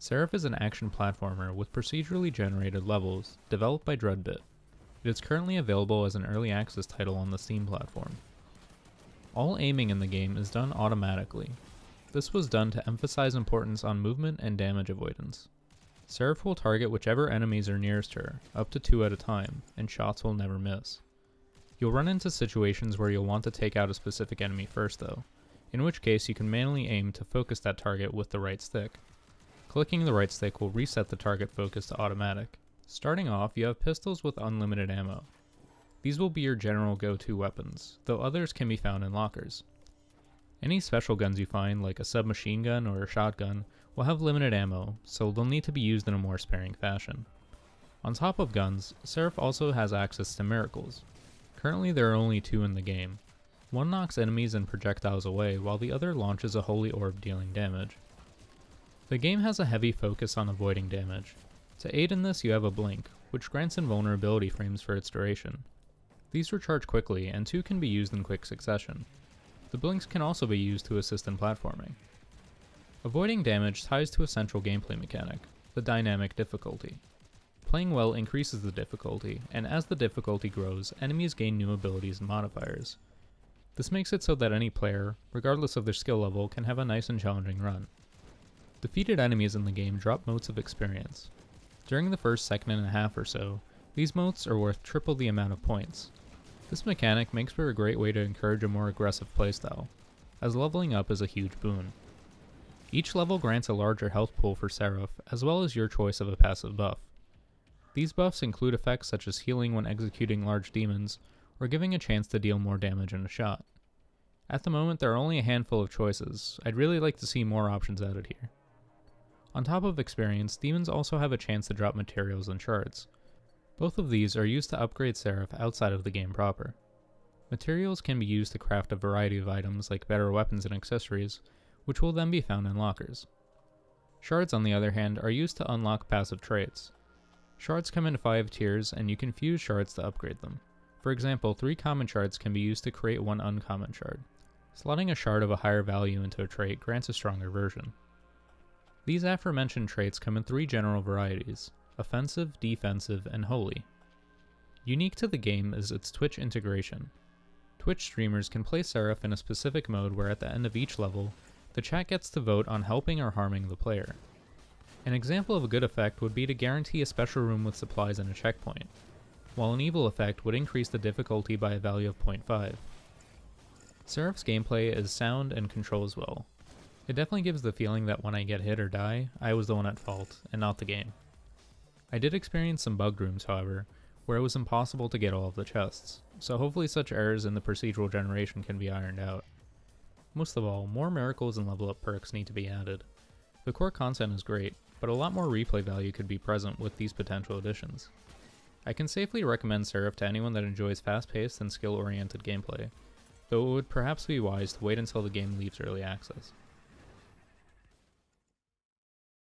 Seraph is an action platformer with procedurally generated levels, developed by Dreadbit. It is currently available as an early access title on the Steam platform. All aiming in the game is done automatically. This was done to emphasize importance on movement and damage avoidance. Seraph will target whichever enemies are nearest her, up to 2 at a time, and shots will never miss. You'll run into situations where you'll want to take out a specific enemy first though, in which case you can manually aim to focus that target with the right stick. Clicking the right stick will reset the target focus to automatic. Starting off, you have pistols with unlimited ammo. These will be your general go-to weapons, though others can be found in lockers. Any special guns you find, like a submachine gun or a shotgun, will have limited ammo, so they'll need to be used in a more sparing fashion. On top of guns, Seraph also has access to miracles. Currently there are only 2 in the game. One knocks enemies and projectiles away, while the other launches a holy orb dealing damage. The game has a heavy focus on avoiding damage. To aid in this, you have a blink, which grants invulnerability frames for its duration. These recharge quickly, and 2 can be used in quick succession. The blinks can also be used to assist in platforming. Avoiding damage ties to a central gameplay mechanic, the dynamic difficulty. Playing well increases the difficulty, and as the difficulty grows, enemies gain new abilities and modifiers. This makes it so that any player, regardless of their skill level, can have a nice and challenging run. Defeated enemies in the game drop motes of experience. During the first second and a half or so, these motes are worth triple the amount of points. This mechanic makes for a great way to encourage a more aggressive playstyle, as leveling up is a huge boon. Each level grants a larger health pool for Seraph, as well as your choice of a passive buff. These buffs include effects such as healing when executing large demons, or giving a chance to deal more damage in a shot. At the moment there are only a handful of choices. I'd really like to see more options added here. On top of experience, demons also have a chance to drop materials and shards. Both of these are used to upgrade Seraph outside of the game proper. Materials can be used to craft a variety of items like better weapons and accessories, which will then be found in lockers. Shards, on the other hand, are used to unlock passive traits. Shards come in 5 tiers, and you can fuse shards to upgrade them. For example, 3 common shards can be used to create 1 uncommon shard. Slotting a shard of a higher value into a trait grants a stronger version. These aforementioned traits come in 3 general varieties: offensive, defensive, and holy. Unique to the game is its Twitch integration. Twitch streamers can play Seraph in a specific mode where at the end of each level, the chat gets to vote on helping or harming the player. An example of a good effect would be to guarantee a special room with supplies and a checkpoint, while an evil effect would increase the difficulty by a value of 0.5. Seraph's gameplay is sound and controls well. It definitely gives the feeling that when I get hit or die, I was the one at fault, and not the game. I did experience some bugged rooms, however, where it was impossible to get all of the chests, so hopefully such errors in the procedural generation can be ironed out. Most of all, more miracles and level up perks need to be added. The core content is great, but a lot more replay value could be present with these potential additions. I can safely recommend Seraph to anyone that enjoys fast-paced and skill-oriented gameplay, though it would perhaps be wise to wait until the game leaves early access.